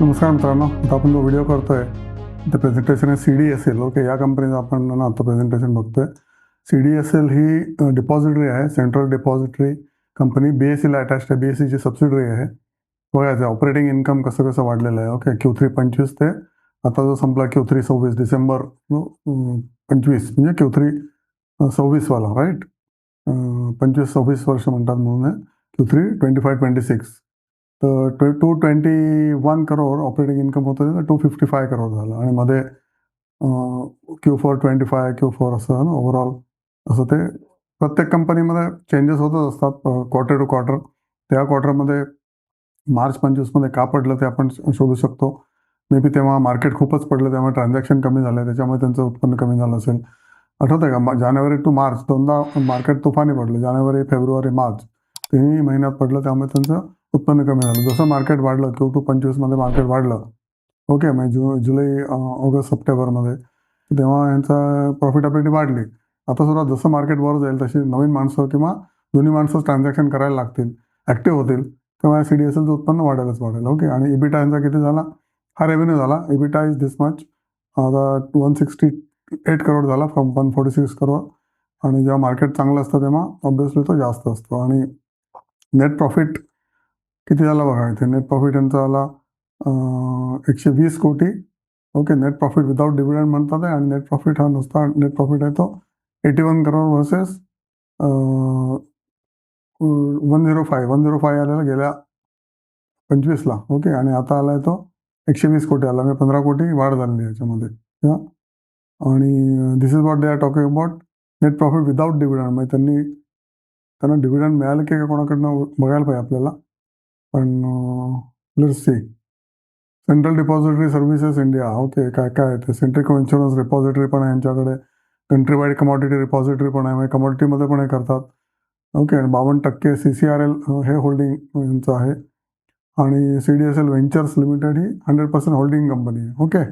नमस्कार मित्रांनो, आता आपण जो व्हिडिओ करतोय ते प्रेझेंटेशन आहे CDSL. ओके, या कंपनीचं आपण ना आता प्रेझेंटेशन बघतोय. CDSL ही डिपॉझिटरी आहे, सेंट्रल डिपॉझिटरी कंपनी. BSEला अटॅच आहे, BSEची सबसिडरी आहे. बघायचं ऑपरेटिंग इन्कम कसं कसं वाढलेलं आहे. ओके, Q3 25 ते आता जो संपला Q3 26 डिसेंबर 25 म्हणजे Q3 26 वाला राईट. 25-26 वर्ष म्हणतात म्हणून Q3 25-26. तर 221 करोड ऑपरेटिंग इन्कम होतं, तर 255 करोड झालं. आणि मध्ये Q4 25 Q4 असं ना ओव्हरऑल असं ते प्रत्येक कंपनीमध्ये चेंजेस होतच असतात क्वार्टर टू क्वार्टर. त्या क्वार्टरमध्ये मार्च 25मध्ये का पडलं ते आपण शोधू शकतो. मे बी तेव्हा मार्केट खूपच पडलं, त्यामुळे ट्रान्झॅक्शन कमी झाले, त्याच्यामुळे त्यांचं उत्पन्न कमी झालं असेल. आठवतं आहे का, जानेवारी टू मार्च दोनदा मार्केट तुफानी पडलं. जानेवारी, फेब्रुवारी, मार्च तिन्ही महिन्यात पडलं, त्यामुळे त्यांचं उत्पन्न कमी झालं. जसं मार्केट वाढलं, Q2 25मध्ये मार्केट वाढलं, ओके, म्हणजे जुलै, ऑगस्ट, सप्टेंबरमध्ये, तेव्हा यांचा प्रॉफिटेबिलिटी वाढली. आता सुद्धा जसं मार्केट वर जाईल तशी नवीन माणसं किंवा जुनी माणसं ट्रान्झॅक्शन करायला लागतील, ॲक्टिव्ह होतील, तेव्हा CDSLचं उत्पन्न वाढेलच वाढेल. ओके, आणि EBITDA यांचा किती झाला? हा रेव्हेन्यू झाला. EBITDA इज दिस मच, आता 168 करोड झाला फ्रॉम 146 करोड. आणि जेव्हा मार्केट चांगलं असतं तेव्हा ऑब्व्हियसली तो जास्त असतो. आणि नेट प्रॉफिट किती झाला बघा इथे. नेट प्रॉफिट यांचा आला 120 कोटी. Okay, net profit without dividend म्हणतात आहे, आणि नेट प्रॉफिट हा नुसता नेट प्रॉफिट आहे तो 81 करोड वर्सेस 105 आलेला गेल्या 25ला. ओके, आणि आता आलाय तो 120 कोटी आला, म्हणजे 15 कोटी वाढ झालेली याच्यामध्ये. आणि this is what they are talking about net profit without dividend. म्हणजे त्यांना डिव्हिडंड मिळालं की कोणाकडनं बघायला पाहिजे आपल्याला. पण let's see. Central depository services India. Okay, काय काय ते सेंट्रिक इन्शुरन्स रिपॉझिटरी पण आहे यांच्याकडे. कंट्री वाईड कमॉडिटी रिपॉझिटरी पण आहे, म्हणजे कमॉडिटीमध्ये पण हे करतात. ओके, आणि 52% CCRL हे होल्डिंग यांचं आहे. आणि CDSL व्हेंचर्स लिमिटेड ही 100% होल्डिंग कंपनी आहे. Okay,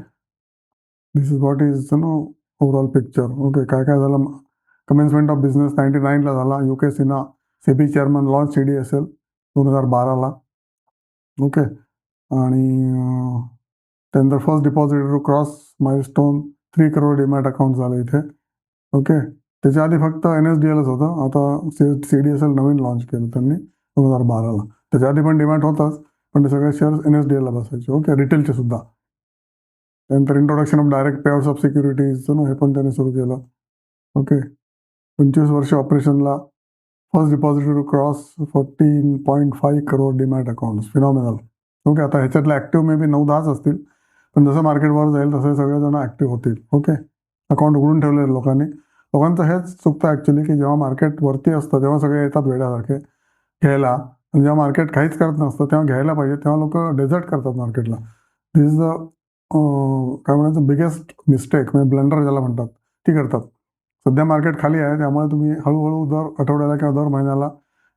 this is what is overall picture. Okay, काय काय झालं. कमेन्समेंट ऑफ बिझनेस 99ला झाला. UK Sinha SEBI chairman launch CDSL 2012ला. ओके, आणि त्यानंतर first depositor cross milestone 3 crore demat account झालं इथे. ओके, त्याच्या आधी फक्त NSDLच होतं. आता CDSL नवीन लॉन्च केलं त्यांनी 2012ला. त्याच्या आधी पण डीमॅट होताच, पण ते सगळे शेअर्स NSDLला बसायचे. ओके, रिटेलचे सुद्धा. त्यानंतर introduction of direct payouts of securities हे पण त्यांनी सुरू केलं. ओके, 25 वर्ष ऑपरेशनला. First depositor cross 14.5 crore demat accounts. Phenomenal. Okay, आता ह्याच्यातले ॲक्टिव्ह मे बी 9-10च असतील, पण जसं मार्केटवर जाईल तसे सगळेजण ॲक्टिव्ह होतील. ओके, अकाउंट उघडून ठेवलेले लोकांचं हेच चुकतं ॲक्च्युली, की जेव्हा मार्केट वरती असतं तेव्हा सगळे येतात वेड्यासारखे घ्यायला, आणि जेव्हा मार्केट काहीच करत नसतं तेव्हा घ्यायला पाहिजे, तेव्हा लोक डेझर्ट करतात मार्केटला. दिस इज द काय म्हणायचं बिगेस्ट मिस्टेक, म्हणजे ब्लंडर ज्याला म्हणतात, ती करतात. सध्या मार्केट खाली आहे, त्यामुळे तुम्ही हळूहळू दर आठवड्याला किंवा दर महिन्याला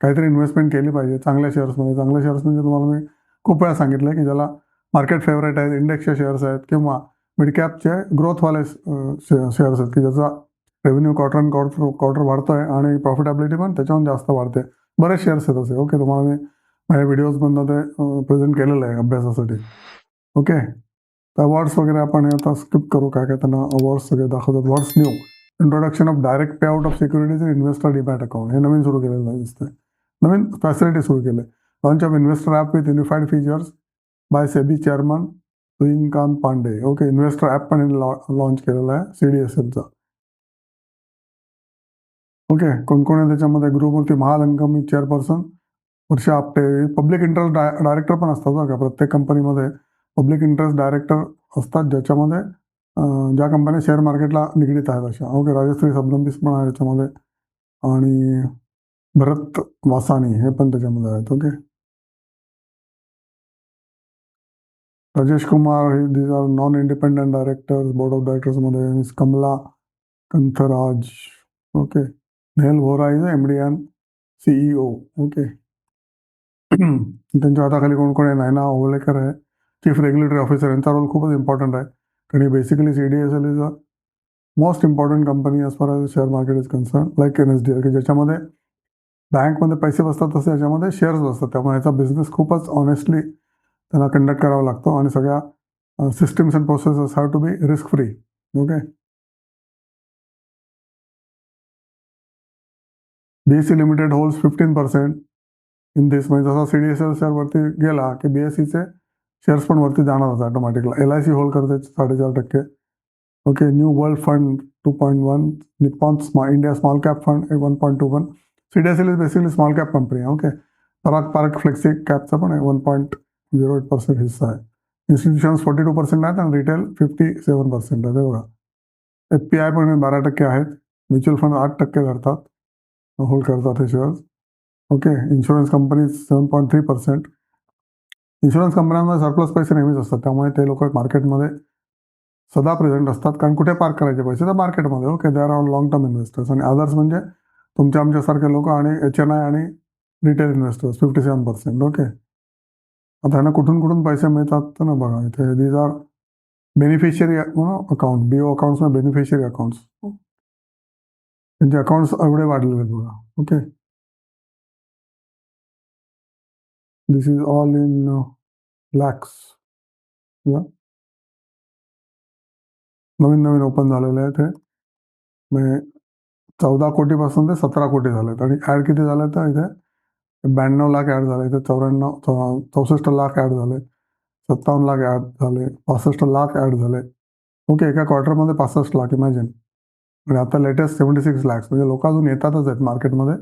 काहीतरी इन्व्हेस्टमेंट केली पाहिजे चांगल्या शेअर्समध्ये. चांगल्या शेअर्स म्हणजे तुम्हाला मी खूप वेळा सांगितलं की ज्याला मार्केट फेवरेट आहेत, इंडेक्सचे शेअर्स आहेत, किंवा मिड कॅपचे ग्रोथवाले शेअर्स आहेत, की ज्याचा रेव्हेन्यू क्वार्टर वाढतोय आणि प्रॉफिटेबिलिटी पण त्याच्याहून जास्त वाढते. बरेच शेअर्स आहेत असे. ओके, तुम्हाला मी माझ्या व्हिडिओजमधनं ते प्रेझेंट केलेलं आहे अभ्यासासाठी. ओके, तर अवॉर्ड्स वगैरे आपण हे आता स्किप करू. काय काय त्यांना अवॉर्ड्स सगळे दाखवतात. What's new. Introduction of direct payout of securities in investor demat account. हे नवीन सुरू केलेलं दिसतंय. नवीन फॅसिलिटी सुरू केले. Launch of investor app with unified features by SEBI chairman Tuhin Kanta Pandey. Okay, investor app पण लॉन्च केलेला आहे CDSLचा. ओके, कोण कोण आहे त्याच्यामध्ये? Gurumurthy Mahalingam chairperson Varsha Apte. Public interest director पण असतात बरं का प्रत्येक कंपनीमध्ये. पब्लिक इंटरेस्ट डायरेक्टर असतात, ज्याच्यामध्ये ज्या कंपन्या शेअर मार्केटला निगडीत आहेत अशा. ओके, राजश्री सबनंबिस पण आहे त्याच्यामध्ये, आणि भरत वासानी हे पण त्याच्यामध्ये आहेत. Okay, Rajesh Kumar, these are non independent directors. Board of डायरेक्टर्समध्ये miss Kamala Kantharaj. Okay, Nehal Vora is MD and CEO. Okay, त्यांच्या हाताखाली कोण कोण आहे? नयना ओवलेकर आहे, चीफ रेग्युलेटरी ऑफिसर. यांचा रोल खूपच इम्पॉर्टंट आहे, कारण basically CDSL is a most important company as far as share market is concern, like NSDL, की ज्याच्यामध्ये बँकमध्ये पैसे बसतात तसे याच्यामध्ये शेअर्स बसतात. त्यामुळे याचा बिझनेस खूपच ऑनेस्टली त्यांना कंडक्ट करावा लागतो आणि सगळ्या systems and processes have to be risk free. Okay. BSE limited holds 15% in this. म्हणजे जसा CDSL शेअर वरती गेला की BSEचे शेअर्स पण वरती जाणार होते ऑटोमॅटिकला. LIC होल्ड करते 4.5%. Okay. New world fund 2.1, Nippon India small cap fund 1.21. CDSL is basically small cap company. Okay. Park flexi captcha पण 1.08% हिस्सा आहे. इन्स्टिट्यूशन्स 42% आहेत आणि रिटेल 57% आहे. बघा. FPI पण 12% आहेत. म्युच्युअल फंड 8% धरतात, होल्ड करतात हे shares. Okay. Insurance company 7.3%. Insurance कंपन्यांमध्ये सरप्लस पैसे नेहमीच असतात, त्यामुळे ते लोक मार्केटमध्ये सदा प्रेझेंट असतात. कारण कुठे पार्क करायचे पैसे तर मार्केटमध्ये. Okay. They are on long term investors. आणि अदर्स म्हणजे तुमच्या आमच्यासारखे लोक आणि HNI आणि रिटेल इन्व्हेस्टर्स 57%. ओके. आता ह्यांना कुठून कुठून पैसे मिळतात ना बघा इथे. These are beneficiary account, BO accounts ना बेनिफिशियरी अकाउंट्स. त्यांचे अकाउंट्स एवढे वाढलेले आहेत बघा. Okay. This is all in lakhs. नवीन नवीन ओपन झालेले आहेत हे. म्हणजे 14 कोटीपासून ते 17 कोटी झालेत. आणि ॲड किती झाले तर इथे 92 लाख ॲड झाले. इथे 64 लाख ॲड झाले, 57 लाख ॲड झाले, 65 लाख ॲड झाले. ओके. एका क्वार्टरमध्ये 65 लाख, इमॅजिन. आणि आता लेटेस्ट 76 लॅक्स. म्हणजे लोक अजून येतातच आहेत मार्केटमध्ये.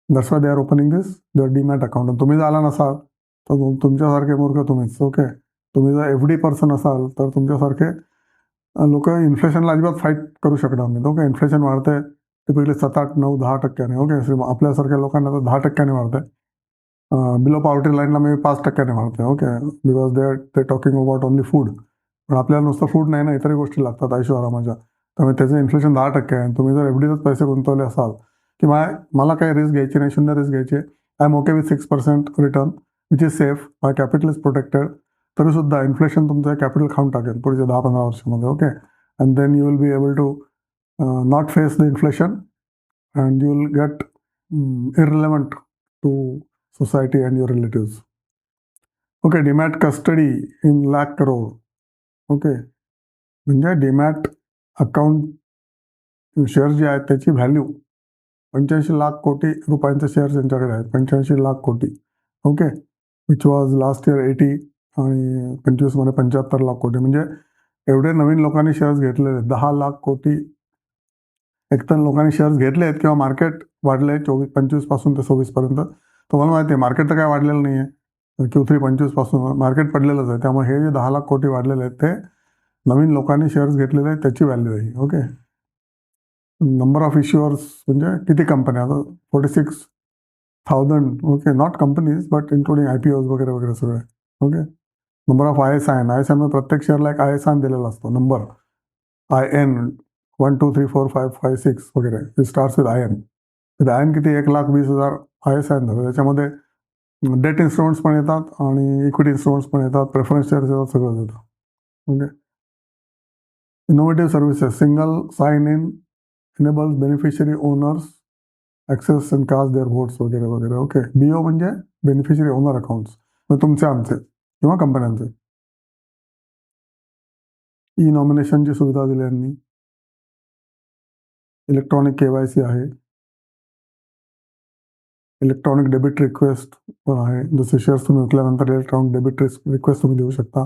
That's why they are opening this demat account. तुम्ही जर आला नसाल तर तुमच्यासारखे मूर्ख तुम्हीच. ओके. तुम्ही जर FD पर्सन असाल तर तुमच्यासारखे लोक इन्फ्लेशनला अजिबात फाईट करू शकणार नाहीत. ओके. इन्फ्लेशन वाढतंय टिपिकली 7, 8, 9, 10%. ओके. आपल्यासारख्या लोकांना तर 10% वाढतंय. बिलो पॉवर्टी लाईनला मी 5% वाढतंय. Okay. Because they talking about only food. पण आपल्याला नुसतं फूड नाही ना, इतरही गोष्टी लागतात आयुष्य आरामाच्या. त्यामुळे त्याचं इन्फ्लेशन 10% आहे. तुम्ही जर FDतच पैसे गुंतवले असाल की मला काही रिस्क घ्यायची नाही, 0 रिस्क घ्यायची, I am okay with 6% return which is safe, my capital is protected, तरीसुद्धा इन्फ्लेशन तुमचं कॅपिटल खाऊन टाकेल पुढच्या 10-15 वर्षामध्ये. Okay. And then you will be able to not face the inflation and you will get irrelevant to society and your relatives. Okay. Demat custody in lakh crore. Okay. म्हणजे demat account share जे आहेत त्याची value 85 lakh कोटी रुपयांचे shares यांच्याकडे आहेत. 85 लाख कोटी. Okay. Which was last year 80 आणि 25मध्ये 75 लाख कोटी. म्हणजे एवढे नवीन लोकांनी शेअर्स घेतलेले 10 लाख कोटी एकतर लोकांनी शेअर्स घेतले आहेत किंवा मार्केट वाढले 25 पासून ते 26 पर्यंत. तुम्हाला माहिती आहे मार्केट तर काय वाढलेलं नाही आहे. Q3 25 पासून मार्केट पडलेलंच आहे. त्यामुळे हे जे 10 लाख कोटी वाढलेले आहेत ते नवीन लोकांनी शेअर्स घेतलेले आहेत त्याची व्हॅल्यू आहे. ओके. नंबर ऑफ इश्युअर्स म्हणजे किती कंपन्या, आता 46,000. Okay. Not companies but including IPOs वगैरे वगैरे सगळे. ओके. नंबर ऑफ ISIN मध्ये प्रत्येक शेअरला एक ISIN दिलेला असतो नंबर. IN 1 2 3 4 5 5 6 वगैरे. It starts with IN. IN किती 1,20,000 ISIN झालं. त्याच्यामध्ये डेट इन्स्ट्रुमेंट्स पण येतात आणि इक्विटी इन्स्ट्रुमेंट्स पण येतात, प्रेफरन्स शेअर्स येतात, सगळं येतं. Okay. Innovative services single sign in enables beneficiary owners access and cast their votes वगैरे वगैरे. ओके. BO म्हणजे बेनिफिशियरी ओनर अकाउंट्स, तुमचे आमचे किंवा कंपन्यांचे. नॉमिनेशनची सुविधा दिली यांनी. इलेक्ट्रॉनिक KYC आहे. इलेक्ट्रॉनिक डेबिट रिक्वेस्ट पण आहे. जसे शेअर्स तुम्ही विकल्यानंतर इलेक्ट्रॉनिक डेबिट रिक्वेस्ट तुम्ही देऊ शकता.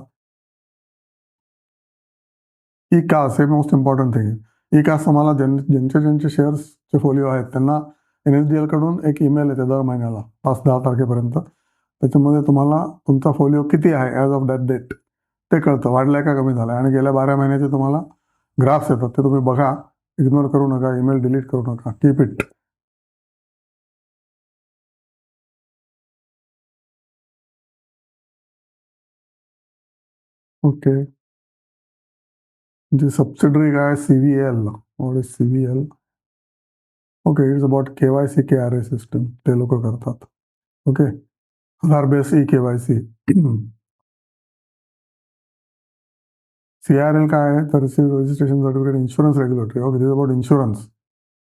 कास्ट हे मोस्ट इम्पॉर्टंट थिंग आहे. कास्ट तुम्हाला ज्यांचे शेअर्सचे फोलिओ आहेत त्यांना NSDL कडून एक ईमेल येते दर महिन्याला 5-10 तारखेपर्यंत. त्याच्यामध्ये तुम्हाला तुमचा फोलिओ किती आहे ॲज ऑफ दॅट डेट ते कळतं, वाढलाय का कमी झालाय. आणि गेल्या 12 महिन्याचे तुम्हाला ग्राफ्स येतात, ते तुम्ही बघा. इग्नोर करू नका, ईमेल डिलीट करू नका. Keep it. ओके. जी सबसिडरी काय CVL. What is CVL? Okay. It's about KYC KRA system ते लोक करतात. Okay. Aadhaar base KYC. CRL काय आहे तर registration certificate insurance regulatory. Okay. This about insurance.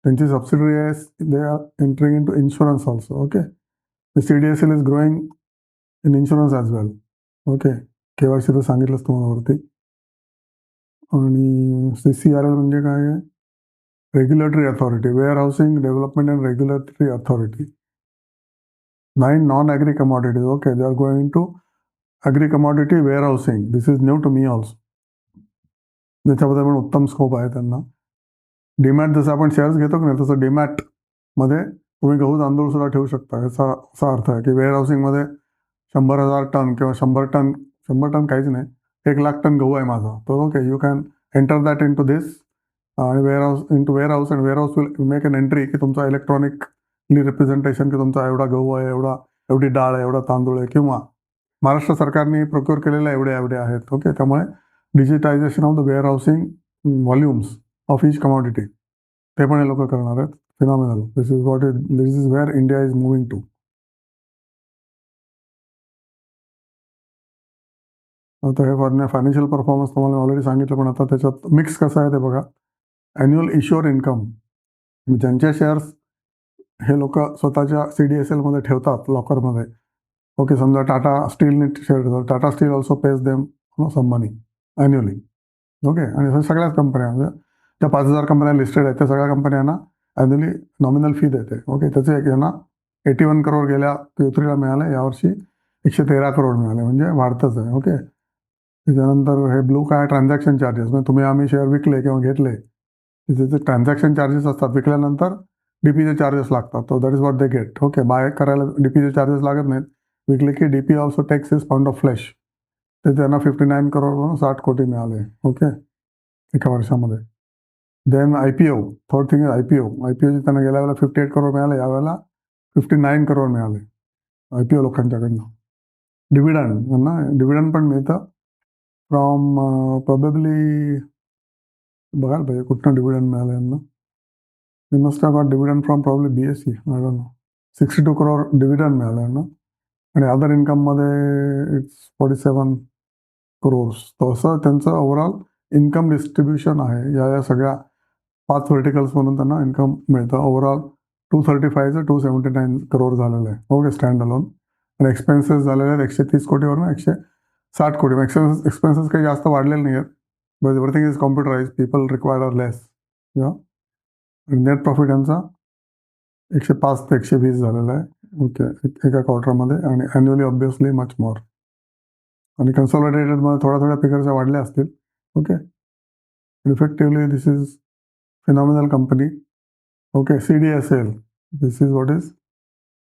त्यांची सबसिडरी आहे, they are entering into insurance also. Okay. CDSL is growing in insurance as well. Okay. KYC तर सांगितलंच तुम्हाला वरती. आणि CCRL म्हणजे काय आहे? Regulatory authority, warehousing development and regulatory authority. 9 non-agri commodities. Okay, they are going to agri commodity warehousing. This is new to me also. त्याच्यामध्ये पण उत्तम स्कोप आहे त्यांना. डीमॅट जसं आपण शेअर्स घेतो की नाही, तसं डीमॅटमध्ये तुम्ही गहू तांदूळ सुद्धा ठेवू शकता. याचा असा अर्थ आहे की वेअर हाऊसिंगमध्ये 100,000 टन किंवा 100 टन काहीच नाही, 1,00,000 टन गहू आहे माझा. तर okay, you can enter that into this आणि warehouse and warehouse will make an entry की तुमचा इलेक्ट्रॉनिकली रिप्रेझेंटेशन की तुमचा एवढा गहू आहे, एवढी डाळ आहे, एवढा तांदूळ आहे, किंवा महाराष्ट्र सरकारने प्रोक्युअर केलेल्या एवढे एवढे आहेत. ओके, त्यामुळे digitization of the warehousing volumes of each commodity ते पण हे लोक करणार आहेत. Phenomenal. This is where India is moving to. आता हे फायनान्शियल परफॉर्मन्स तुम्हाला ऑलरेडी सांगितलं, पण आता त्याच्यात मिक्स कसं आहे ते बघा. ॲन्युअल इश्युअर इन्कम, ज्यांचे शेअर्स हे लोक स्वतःच्या CDSL मध्ये ठेवतात लॉकरमध्ये. ओके, समजा टाटा स्टीलने शेअर ठेवतात. Tata steel also pays them some money annually. Okay, आणि सगळ्याच कंपन्या म्हणजे त्या 5,000 कंपन्या लिस्टेड आहेत त्या सगळ्या कंपन्यांना ॲन्युअली नॉमिनल फी देते. ओके, त्याचे एक यांना 81 करोड गेल्या Q3ला मिळाले, यावर्षी 113 करोड मिळाले, म्हणजे वाढतच आहे. ओके, त्याच्यानंतर हे ब्लू काय ट्रान्झॅक्शन चार्जेस, म्हणजे तुम्ही आम्ही शेअर विकले किंवा घेतले त्याचे ट्रान्झॅक्शन चार्जेस असतात. विकल्यानंतर DPचे चार्जेस लागतात. तो that is what they get. Okay, buy करायला DPचे चार्जेस लागत नाहीत. विकले की DP also takes is pound of flesh. ते त्यांना 59 करोड म्हणून 60 कोटी मिळाले. ओके, एका वर्षामध्ये. Then IPO, third thing is IPOची त्यांना गेल्या वेळेला 58 करोड मिळाले, यावेळेला 59 करोड मिळाले IPO लोकांच्याकडनं. डिव्हिडंड, त्यांना डिव्हिडंड पण मिळतं फ्रॉम प्रोबेबली, बघायला पाहिजे कुठनं डिव्हिडंड मिळालं यांना. They must have got dividend from probably BSE. I don't know. 62 crore dividend मिळालं यांना. आणि अदर इन्कममध्ये इट्स 47 करोड. तर असं त्यांचं ओव्हरऑल इन्कम डिस्ट्रीब्युशन आहे. या सगळ्या 5 व्हर्टिकल्समधून त्यांना इन्कम मिळतं. ओव्हरऑल 235 279 करोड झालेलं आहे. Okay, stand alone. आणि एक्सपेन्सेस झालेले आहेत 130 कोटीवरून 160 कोटी. एक्सपेन्सेस काही जास्त वाढलेले नाही आहेत. But everything is computerise. People required are less. या नेट प्रॉफिट यांचा 105 ते 120 झालेला आहे. ओके, एका क्वार्टरमध्ये. आणि ॲन्युअली ऑब्वियसली मच मोर. आणि कन्सॉलिडेटेडमध्ये थोड्या फिगर्स वाढल्या असतील. Okay, effectively this is phenomenal company. Okay, CDSL, this is what is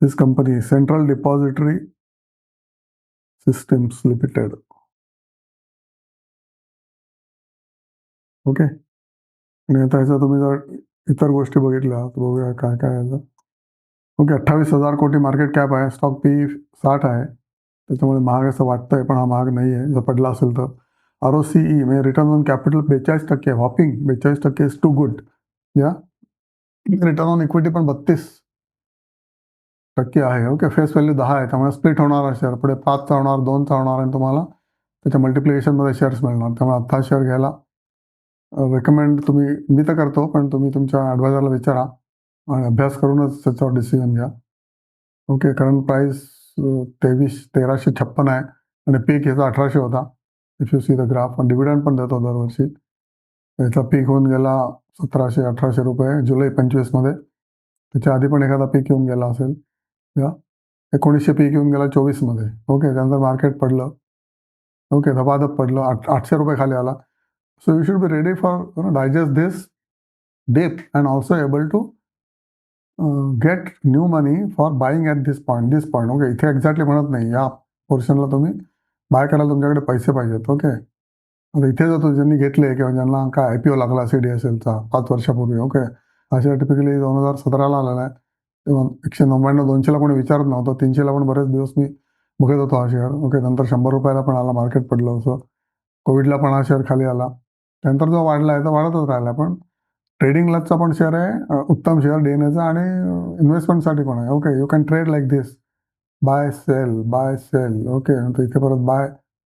this company, central depository systems limited. Okay, आणि आता ह्याचा तुम्ही जर इतर गोष्टी बघितल्या तर बघूया काय काय आहे. ओके, 28,000 कोटी मार्केट कॅप आहे. स्टॉक PE 60 आहे. त्याच्यामुळे महाग असं वाटतंय, पण हा महाग नाही आहे. जर पडला असेल तर ROCE म्हणजे रिटर्न ऑन कॅपिटल 42% आहे. Whopping 42% is too good. या रिटर्न ऑन इक्विटी पण 32% आहे. ओके, फेस व्हॅल्यू 10 आहे. त्यामुळे स्प्लिट होणार शेअर पुढे 5चा होणार, 2चा होणार, आणि तुम्हाला त्याच्या मल्टिप्लिकेशनमध्ये शेअर्स मिळणार. त्यामुळे आत्ता शेअर घ्यायला रेकमेंड मी तर करतो, पण तुम्ही तुमच्या ॲडवायझरला विचारा आणि अभ्यास करूनच त्याच्यावर डिसिजन घ्या. ओके, करंट प्राईस 1,356 आहे आणि पीक याचा 1,800 होता. If you see the graph. Dividend पण देतो दरवर्षी. याचा पीक होऊन गेला 1,700-1,800 रुपये जुलै 25मध्ये. त्याच्या आधी पण एखादा पीक येऊन गेला असेल. या 1900 पीक येऊन गेला 24मध्ये. ओके, त्यानंतर मार्केट पडलं. ओके, धबाधब पडलं. 800 रुपये खाली आला. So you should be ready for digest this dip and also able to get new money for buying at this point. Okay, इथे एक्झॅक्टली म्हणत नाही, या पोर्शनला तुम्ही बाय करायला तुमच्याकडे पैसे पाहिजेत. ओके, आता इथे जर ज्यांनी घेतले किंवा ज्यांना काय IPO लागला CDSLचा 5 वर्षापूर्वी. ओके, हा शेअर टिपिकली 2017ला आलेला आहे. तेव्हा 199 200ला कोणी विचारत नव्हतं. 300ला पण बरेच दिवस मी बघत होतो हा शेअर. ओके, नंतर 100 रुपयाला पण आला, मार्केट पडलं होतं. कोविडला पण हा शेअर खाली आला. त्यानंतर जो वाढला आहे तो वाढतच राहिला. पण ट्रेडिंग लजचा पण शेअर आहे, उत्तम शेअर DNAचा, आणि इन्व्हेस्टमेंटसाठी पण आहे. Okay, you can trade like this, buy sell buy sell. Okay, तर इथे परत buy,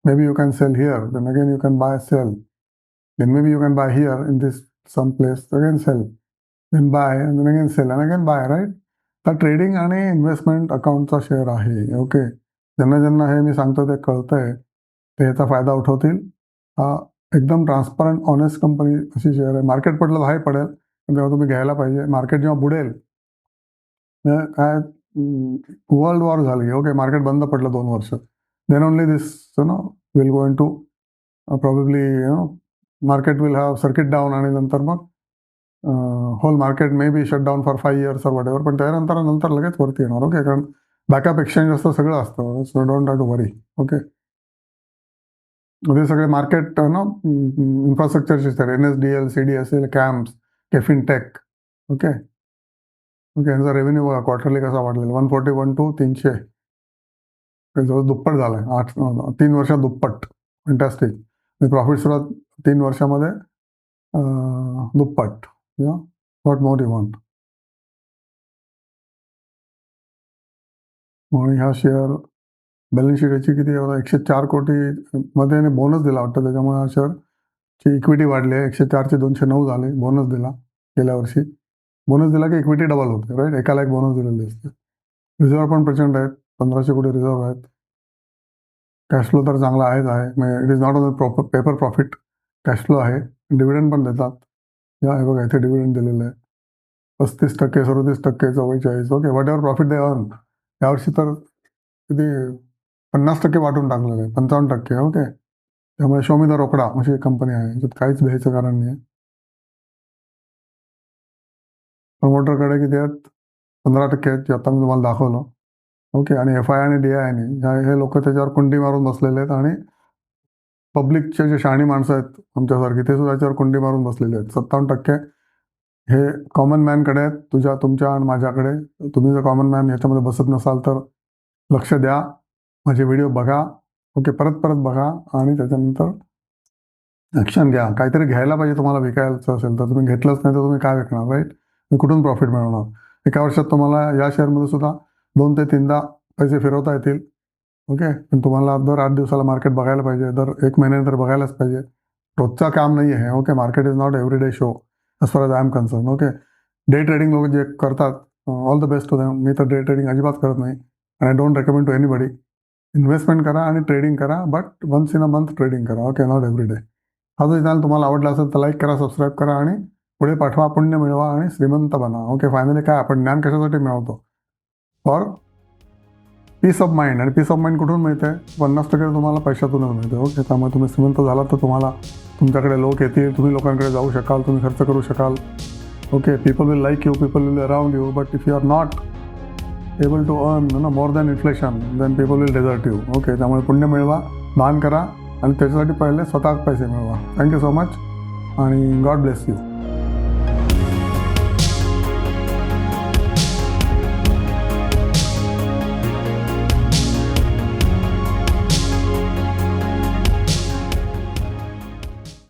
maybe you can sell here, then again you can buy sell, then maybe you can buy here in this some place, again sell, then buy, then again sell, and again buy. Right, तर trading आणि investment अकाउंटचा share आहे. Okay, ज्यांना ज्यांना हे मी सांगतो ते कळतंय ते याचा फायदा उठवतील. एकदम ट्रान्सपरंट ऑनेस्ट कंपनी अशी शेअर आहे. मार्केट पडलं तर हाय पडेल, पण तेव्हा तुम्ही घ्यायला पाहिजे. मार्केट जेव्हा बुडेल काय वर्ल्ड वॉर झाली, ओके, मार्केट बंद पडलं 2 वर्ष. Then only this will go into probably market will have circuit down आणि नंतर मग whole market may be shut down for 5 years or whatever. पण त्यानंतर लगेच वरती येणार, ओके, कारण बॅकअप एक्सचेंज असतं, सगळं असतं. So don't have to worry, okay. हे सगळे मार्केट इन्फ्रास्ट्रक्चरचे sir NSDL, CDSL, CAMS, KFin tech, okay. Okay, यांचा रेव्हेन्यू बघा क्वार्टरली कसा वाढलेला, 141 to 300, जवळ दुप्पट झालाय. 3 वर्षात दुप्पट. फॅन्टॅस्टिक. प्रॉफिट सुद्धा 3 वर्षामध्ये दुप्पट. What more you want. म्हणून ह्या शेअर बॅलन्स शीट याची किती 104 कोटी मध्ये बोनस दिला वाटतं, त्याच्यामुळे हा शेअरची इक्विटी वाढली आहे. 104 चे 209 झाले. बोनस दिला गेल्या वर्षी. बोनस दिला की इक्विटी डबल होते, राईट. एकाला एक बोनस दिलेले असते. रिझर्व्ह पण प्रचंड आहेत, 1500 कोटी रिझर्व्ह आहेत. कॅश फ्लो तर चांगला आहेच आहे. म्हणजे it is not on proper paper profit, cash flow आहे. डिव्हिडंड पण देतात. हे बघा इथे डिव्हिडंड दिलेलं आहे 35%, 37%, 44%, okay. What ever profit they earn. यावर्षी तर किती 50% वाटून टाकलेलं आहे, 55%, ओके. त्यामुळे शो मी द रोकडा अशी एक कंपनी आहे, याच्यात काहीच भ्यायचं कारण नाही. प्रमोटरकडे किती आहेत? 15% आहेत, जे आता मी तुम्हाला दाखवलं, ओके. आणि FI आणि DI हे लोक त्याच्यावर कुंडी मारून बसलेले आहेत. आणि पब्लिकचे जे शहाणी माणसं आहेत आमच्यासारखी, ते सुद्धा त्याच्यावर कुंडी मारून बसलेले आहेत. 57% हे कॉमन मॅनकडे आहेत, तुमच्या आणि माझ्याकडे. तुम्ही जर कॉमन मॅन ह्याच्यामध्ये बसत नसाल तर लक्ष द्या, माझे व्हिडिओ बघा, ओके. परत बघा आणि त्याच्यानंतर ॲक्शन घ्या. काहीतरी घ्यायला पाहिजे. तुम्हाला विकायचं असेल तर तुम्ही घेतलंच नाही तर तुम्ही काय विकणार, राईट. मी कुठून प्रॉफिट मिळवणार. एका वर्षात तुम्हाला या शेअरमध्ये सुद्धा 2 ते 3दा पैसे फिरवता येतील, ओके. पण तुम्हाला दर 8 दिवसाला मार्केट बघायला पाहिजे, दर 1 महिन्याने तर बघायलाच पाहिजे. रोजचा काम नाही आहे, okay. Market is not every day show as far as I am concern, okay. Day trading लोक जे करतात, all the best to them. मी तर डे ट्रेडिंग अजिबात करत नाही. आणि I don't recommend to anybody. Investment करा आणि ट्रेडिंग करा, but once in a month trading करा, ओके, नॉट एव्हरी डे. हा जो चॅनल तुम्हाला आवडला असेल तर लाईक करा, सबस्क्राईब करा आणि पुढे पाठवा. पुण्य मिळवा आणि श्रीमंत बना, ओके. फायनली काय आपण ज्ञान कशासाठी मिळवतो? For piece of mind. आणि पीस ऑफ माइंड कुठून मिळते? 50% तुम्हाला पैशातूनच मिळते, ओके. त्यामुळे तुम्ही श्रीमंत झाला तर तुम्हाला तुमच्याकडे लोक येतील, तुम्ही लोकांकडे जाऊ शकाल, तुम्ही खर्च करू शकाल, okay. People will like you, people will around you. But if you are not able to earn more than inflation, then people will desert you, okay. त्यामुळे पुण्य मिळवा, दान करा आणि त्याच्यासाठी पहिले स्वतः पैसे मिळवा. थँक्यू सो मच आणि गॉड ब्लेस यू.